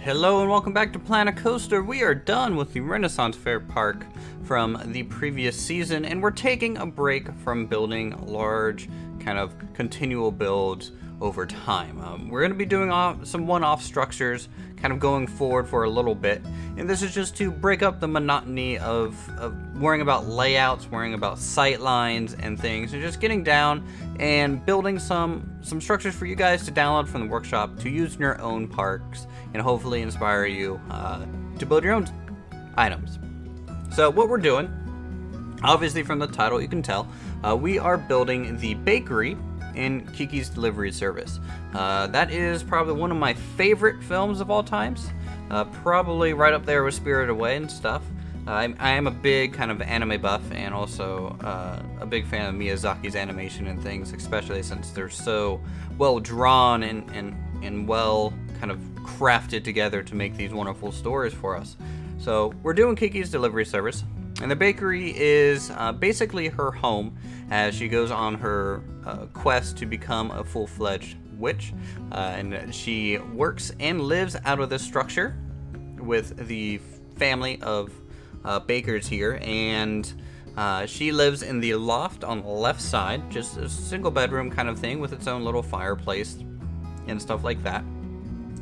Hello and welcome back to Planet Coaster. We are done with the Renaissance Fair Park from the previous season, and we're taking a break from building large, kind of continual builds over time. We're going to be doing some one-off structures, kind of going forward for a little bit, and this is just to break up the monotony of worrying about layouts, worrying about sight lines and things, and just getting down and building some structures for you guys to download from the workshop to use in your own parks, and hopefully inspire you to build your own items. So what we're doing, obviously from the title you can tell, we are building the bakery in Kiki's Delivery Service. That is probably one of my favorite films of all times. Probably right up there with Spirited Away and stuff. I am a big kind of anime buff, and also a big fan of Miyazaki's animation and things, especially since they're so well drawn and well kind of crafted together to make these wonderful stories for us. So we're doing Kiki's Delivery Service, and the bakery is basically her home as she goes on her quest to become a full-fledged witch. And she works and lives out of this structure with the family of bakers here, and she lives in the loft on the left side, just a single bedroom kind of thing with its own little fireplace and stuff like that.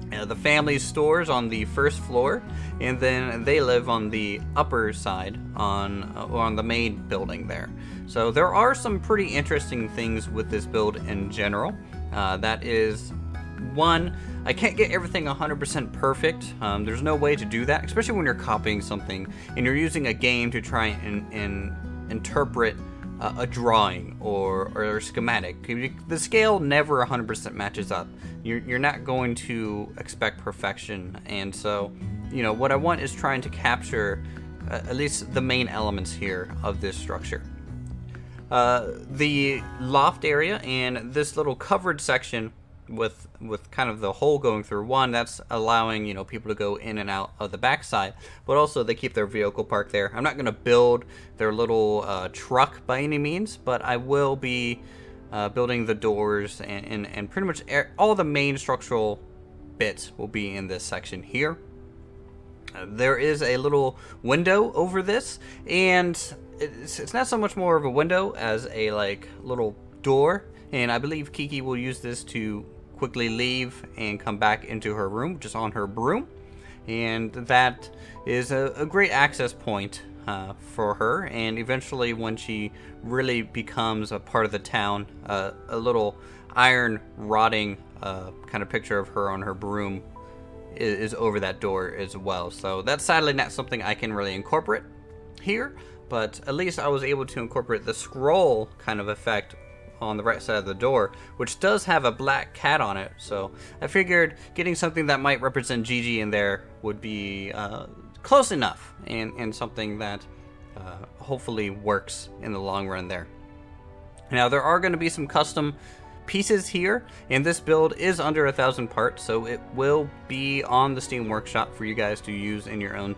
The family stores on the first floor, and then they live on the upper side on the main building there. So there are some pretty interesting things with this build in general. That is, one, I can't get everything 100% perfect. There's no way to do that, especially when you're copying something and you're using a game to try and interpret a drawing or a schematic. The scale never 100% matches up. You're not going to expect perfection, and so, you know, what I want is trying to capture at least the main elements here of this structure. The loft area and this little covered section with kind of the hole going through one, that's allowing, you know, people to go in and out of the backside, but also they keep their vehicle parked there. I'm not going to build their little truck by any means, but I will be building the doors and pretty much all the main structural bits will be in this section here. There is a little window over this, and it's not so much more of a window as a like little door, and I believe Kiki will use this to quickly leave and come back into her room, just on her broom, and that is a great access point for her. And eventually, when she really becomes a part of the town, a little iron rotting kind of picture of her on her broom is over that door as well. So that's sadly not something I can really incorporate here, but at least I was able to incorporate the scroll kind of effect on the right side of the door, which does have a black cat on it. So I figured getting something that might represent Gigi in there would be close enough, and something that hopefully works in the long run there. Now there are going to be some custom pieces here, and this build is under 1,000 parts, so it will be on the Steam Workshop for you guys to use in your own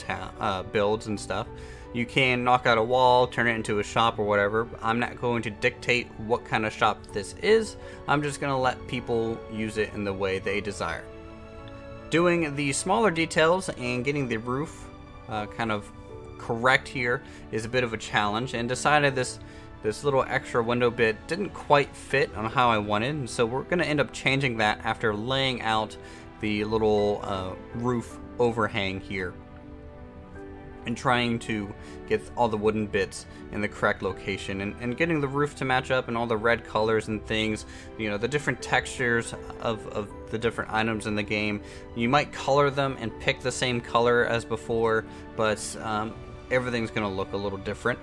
builds and stuff. You can knock out a wall, turn it into a shop or whatever. I'm not going to dictate what kind of shop this is. I'm just going to let people use it in the way they desire. Doing the smaller details and getting the roof kind of correct here is a bit of a challenge, and decided this little extra window bit didn't quite fit on how I wanted, and so we're going to end up changing that after laying out the little roof overhang here and trying to get all the wooden bits in the correct location, and getting the roof to match up and all the red colors and things, you know, the different textures of the different items in the game. You might color them and pick the same color as before, but everything's going to look a little different.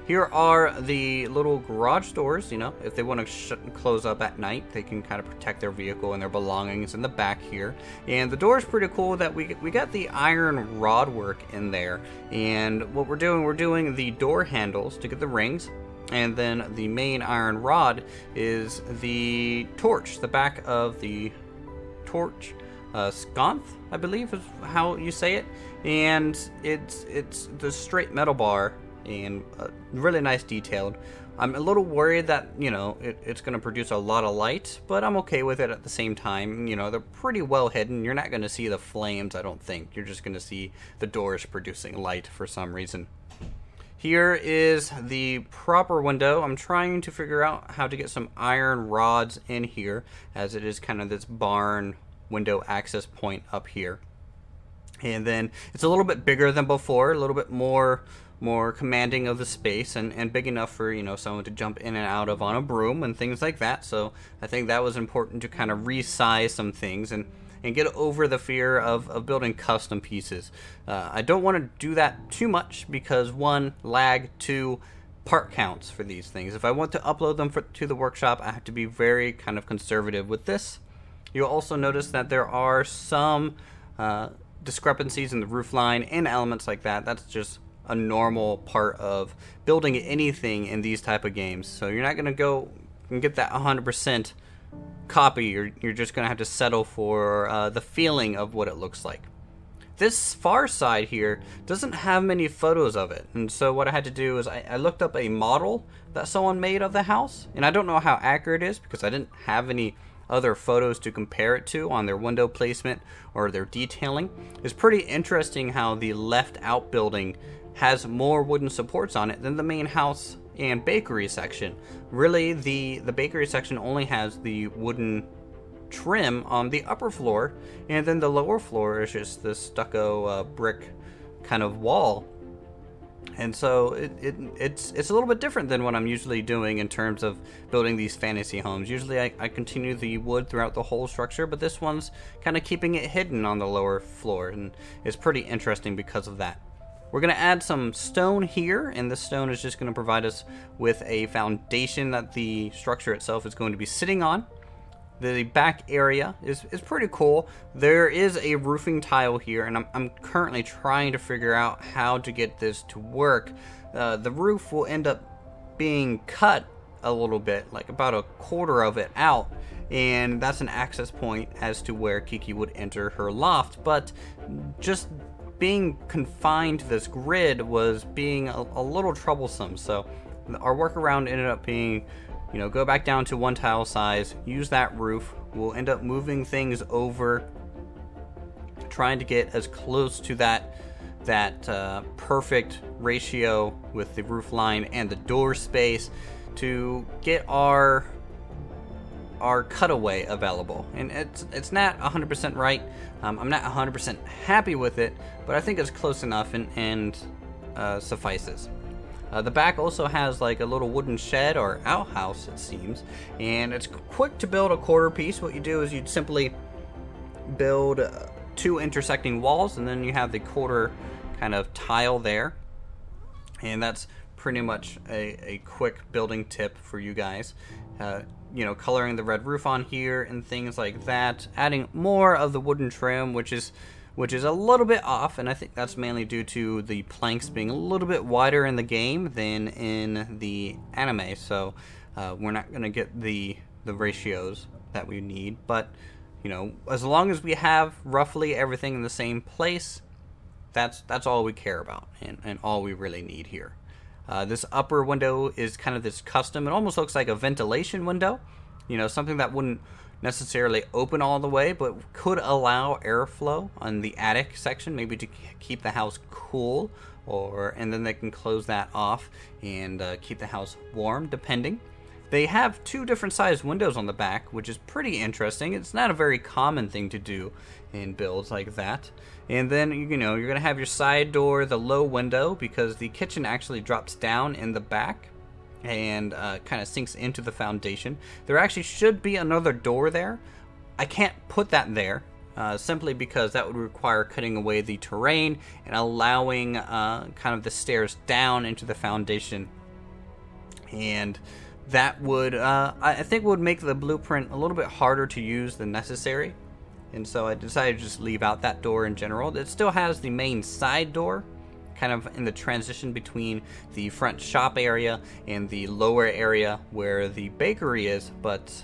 Here are the little garage doors. You know, if they want to shut and close up at night, they can kind of protect their vehicle and their belongings in the back here. And the door is pretty cool that we got the iron rod work in there. And what we're doing the door handles to get the rings, and then the main iron rod is the torch, the back of the torch. Sconce, I believe is how you say it. And it's the straight metal bar and really nice detailed. I'm a little worried that, you know, it's going to produce a lot of light, but I'm okay with it at the same time. You know, they're pretty well hidden. You're not going to see the flames, I don't think. You're just going to see the doors producing light for some reason. Here is the proper window. I'm trying to figure out how to get some iron rods in here, as it is kind of this barn window access point up here. And then it's a little bit bigger than before, a little bit more commanding of the space, and big enough for, you know, someone to jump in and out of on a broom and things like that. So I think that was important to kind of resize some things and get over the fear of building custom pieces. I don't want to do that too much because, one, lag, two, part counts for these things. If I want to upload them to the workshop, I have to be very kind of conservative with this. You'll also notice that there are some discrepancies in the roof line and elements like that. That's just a normal part of building anything in these type of games. So you're not going to go and get that 100% copy. You're just going to have to settle for the feeling of what it looks like. This far side here doesn't have many photos of it, and so what I had to do is I looked up a model that someone made of the house, and I don't know how accurate it is because I didn't have any other photos to compare it to on their window placement or their detailing. It's pretty interesting how the left outbuilding has more wooden supports on it than the main house and bakery section. Really, the bakery section only has the wooden trim on the upper floor, and then the lower floor is just this stucco brick kind of wall. And so it's a little bit different than what I'm usually doing in terms of building these fantasy homes. Usually I continue the wood throughout the whole structure, but this one's kind of keeping it hidden on the lower floor, and it's pretty interesting because of that. We're going to add some stone here, and this stone is just going to provide us with a foundation that the structure itself is going to be sitting on. The back area is pretty cool. There is a roofing tile here, and I'm currently trying to figure out how to get this to work. The roof will end up being cut a little bit, like about a quarter of it out, and that's an access point as to where Kiki would enter her loft. But just being confined to this grid was being a little troublesome, so our workaround ended up being, you know, go back down to one tile size, use that roof. We'll end up moving things over, trying to get as close to that perfect ratio with the roof line and the door space to get our cutaway available. And it's not 100% right. I'm not 100% happy with it, but I think it's close enough and suffices. The back also has like a little wooden shed or outhouse, it seems, and it's quick to build a quarter piece. What you do is you'd simply build two intersecting walls, and then you have the quarter kind of tile there, and that's pretty much a quick building tip for you guys. You know, coloring the red roof on here and things like that, adding more of the wooden trim, which is a little bit off, and I think that's mainly due to the planks being a little bit wider in the game than in the anime, so we're not going to get the ratios that we need. But, you know, as long as we have roughly everything in the same place, that's all we care about and all we really need here. This upper window is kind of this custom. It almost looks like a ventilation window, you know, something that wouldn't necessarily open all the way, but could allow airflow on the attic section, maybe to keep the house cool, and then they can close that off and keep the house warm, depending. They have two different sized windows on the back, which is pretty interesting. It's not a very common thing to do in builds like that. And then, you know, you're going to have your side door, the low window, because the kitchen actually drops down in the back and kind of sinks into the foundation. There actually should be another door there. I can't put that there simply because that would require cutting away the terrain and allowing kind of the stairs down into the foundation. And that would, I think, would make the blueprint a little bit harder to use than necessary. And so I decided to just leave out that door in general. It still has the main side door, kind of in the transition between the front shop area and the lower area where the bakery is, but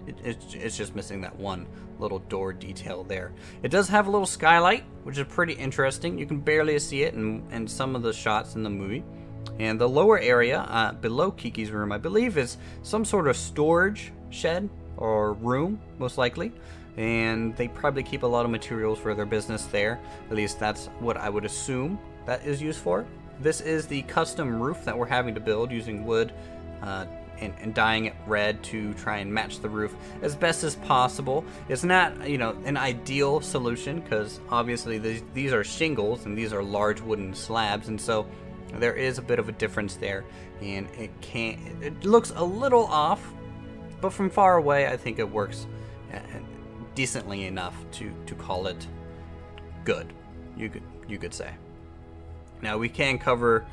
it's just missing that one little door detail there. It does have a little skylight, which is pretty interesting. You can barely see it in some of the shots in the movie. And the lower area below Kiki's room, I believe, is some sort of storage shed or room, most likely. And they probably keep a lot of materials for their business there. At least that's what I would assume that is used for. This is the custom roof that we're having to build using wood and dyeing it red to try and match the roof as best as possible. It's not, you know, an ideal solution because obviously these are shingles and these are large wooden slabs, and so there is a bit of a difference there, and it looks a little off, but from far away I think it works decently enough to call it good, you could say. Now we can cover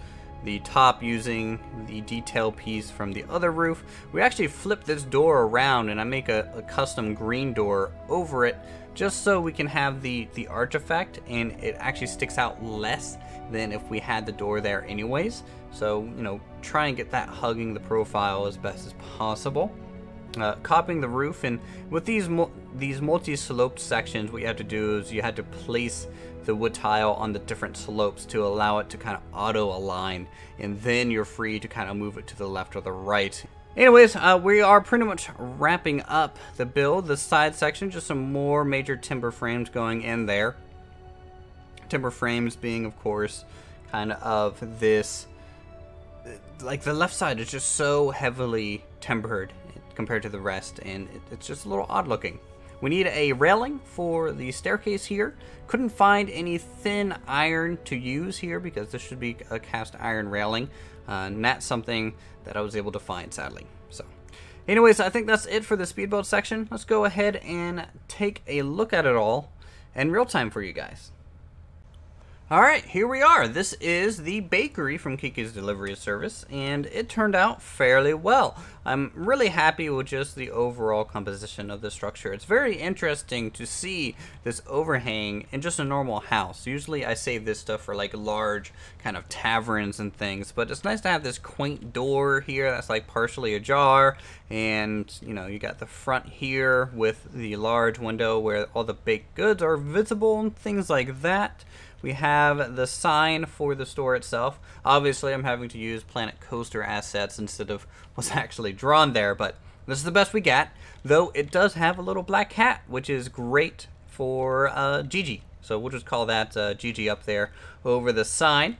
the top using the detail piece from the other roof. We actually flip this door around and I make a custom green door over it just so we can have the arch effect, and it actually sticks out less than if we had the door there anyways. So, you know, try and get that hugging the profile as best as possible. Copying the roof, and with these multi-sloped sections, what you have to do is you had to place the wood tile on the different slopes to allow it to kind of auto-align, and then you're free to kind of move it to the left or the right. Anyways, we are pretty much wrapping up the build. The side section, just some more major timber frames going in there. Timber frames being, of course, kind of this, like the left side is just so heavily timbered compared to the rest, and it's just a little odd looking. We need a railing for the staircase here. Couldn't find any thin iron to use here because this should be a cast iron railing. Not something that I was able to find, sadly. So, anyways, I think that's it for the speed build section. Let's go ahead and take a look at it all in real time for you guys. Alright, here we are. This is the bakery from Kiki's Delivery Service, and it turned out fairly well. I'm really happy with just the overall composition of the structure. It's very interesting to see this overhang in just a normal house. Usually I save this stuff for like large kind of taverns and things, but it's nice to have this quaint door here that's like partially ajar, and you know, you got the front here with the large window where all the baked goods are visible and things like that. We have the sign for the store itself. Obviously, I'm having to use Planet Coaster assets instead of what's actually drawn there, but this is the best we got. Though it does have a little black cat, which is great for Gigi. So we'll just call that Gigi up there over the sign.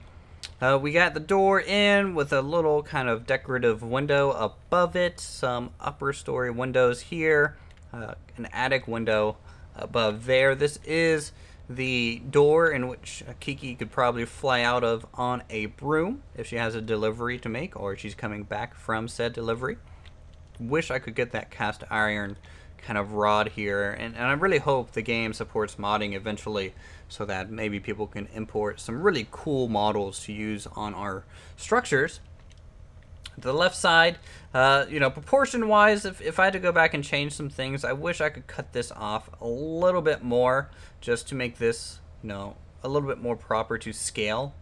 We got the door in with a little kind of decorative window above it. Some upper story windows here. An attic window above there. This is the door in which Kiki could probably fly out of on a broom if she has a delivery to make or she's coming back from said delivery. Wish I could get that cast iron kind of rod here, and I really hope the game supports modding eventually so that maybe people can import some really cool models to use on our structures. The left side, you know, proportion wise, if I had to go back and change some things, I wish I could cut this off a little bit more just to make this, you know, a little bit more proper to scale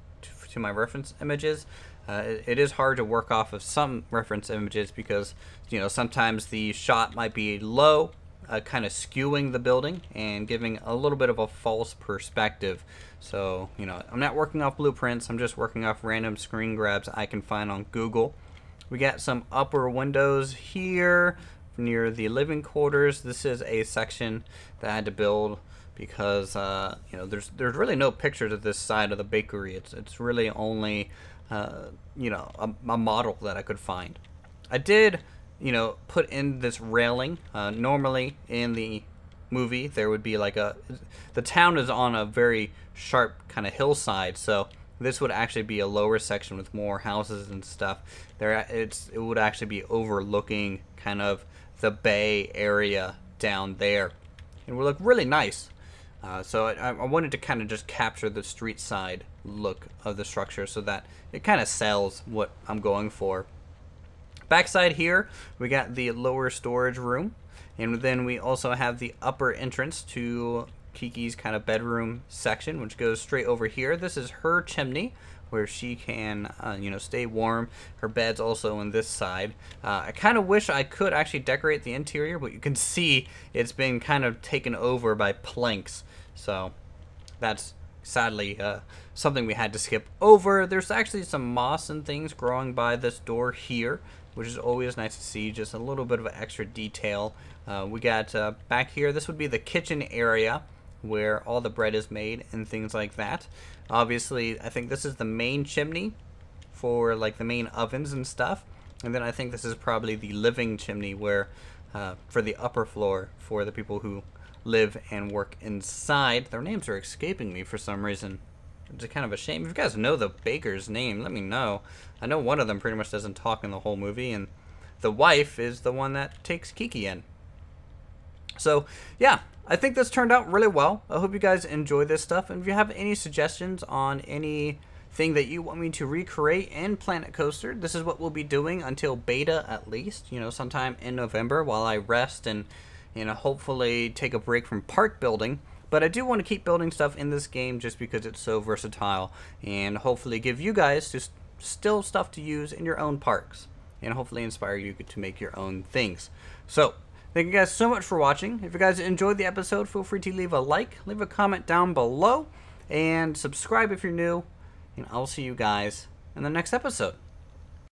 to my reference images. It is hard to work off of some reference images because, you know, sometimes the shot might be low, kind of skewing the building and giving a little bit of a false perspective. So, you know, I'm not working off blueprints, I'm just working off random screen grabs I can find on Google. We got some upper windows here near the living quarters. This is a section that I had to build because you know, there's really no pictures of this side of the bakery. It's really only you know, a model that I could find. I did, you know, put in this railing. Normally in the movie there would be like the town is on a very sharp kind of hillside, so this would actually be a lower section with more houses and stuff. It would actually be overlooking kind of the bay area down there. It would look really nice. So I wanted to kind of just capture the street side look of the structure so that it kind of sells what I'm going for. Backside here, we got the lower storage room. And then we also have the upper entrance to Kiki's kind of bedroom section, which goes straight over here. This is her chimney where she can you know, stay warm. Her bed's also on this side. I kind of wish I could actually decorate the interior, but you can see it's been kind of taken over by planks, so that's sadly something we had to skip over. There's actually some moss and things growing by this door here, which is always nice to see, just a little bit of extra detail. We got back here, this would be the kitchen area where all the bread is made and things like that. Obviously, I think this is the main chimney for like the main ovens and stuff. And then I think this is probably the living chimney where for the upper floor for the people who live and work inside. Their names are escaping me for some reason. It's kind of a shame. If you guys know the baker's name, let me know. I know one of them pretty much doesn't talk in the whole movie, and the wife is the one that takes Kiki in. So, yeah, I think this turned out really well. I hope you guys enjoy this stuff, and if you have any suggestions on anything that you want me to recreate in Planet Coaster, this is what we'll be doing until beta at least, you know, sometime in November while I rest and, you know, hopefully take a break from park building. But I do want to keep building stuff in this game just because it's so versatile, and hopefully give you guys just still stuff to use in your own parks, and hopefully inspire you to make your own things. So, thank you guys so much for watching. If you guys enjoyed the episode, feel free to leave a like, leave a comment down below, and subscribe if you're new, and I'll see you guys in the next episode.